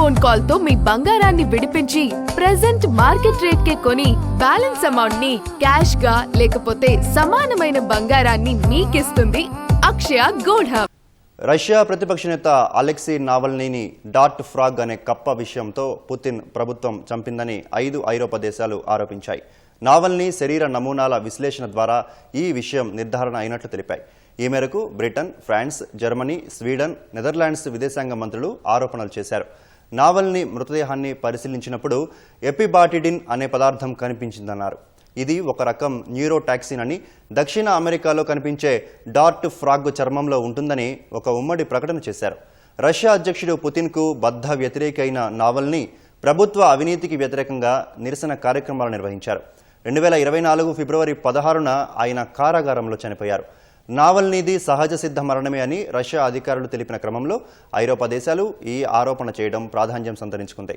Phone call తో మీ బంగారాన్ని విడిపించి ప్రెజెంట్ మార్కెట్ రేట్ కే కొని బ్యాలెన్స్ అమౌంట్ ని క్యాష్ గా లేకపోతే సమానమైన బంగారాన్ని మీకిస్తుంది అక్షయ గోల్డ్ హబ్. రష్యా ప్రతిపక్ష నేత అలెక్సీ నావల్నీని డార్ట్ ఫ్రాగ్ అనే కప్ప విషయంతో పుతిన్ ప్రభుత్వం చంపిందని 5 ఐరోపా దేశాలు ఆరోపించాయి. నావల్నీ శరీర నమూనాల విశ్లేషణ ద్వారా ఈ విషయం నిర్ధారణ అయినట్లు తెలిపాయి. ఈ మేరకు Britain, France, Germany, Sweden, Netherlands విదేశాంగ మంత్రులు ఆరోపణలు చేశారు. నావల్నీ మృతదేహాన్ని పరిశీలించినప్పుడు ఎపిబాటిడిన్ అనే పదార్థం కనిపించిందన్నారు. ఇది ఒక రకం న్యూరోటాక్సిన్ అని, దక్షిణ అమెరికాలో కనిపించే డార్ట్ ఫ్రాగ్ చర్మంలో ఉంటుందని ఒక ఉమ్మడి ప్రకటన చేశారు. రష్యా అధ్యక్షుడు పుతిన్కు బద్ధ వ్యతిరేకి అయిన నావల్నీ ప్రభుత్వ అవినీతికి వ్యతిరేకంగా నిరసన కార్యక్రమాలు నిర్వహించారు. 2024 ఫిబ్రవరి 16న ఆయన కారాగారంలో చనిపోయారు. నావల్నీది సహజ సిద్ధ మరణమే అని రష్యా అధికారులు తెలిపిన క్రమంలో ఐరోపా దేశాలు ఈ ఆరోపణ చేయడం ప్రాధాన్యం సంతరించుకుంది.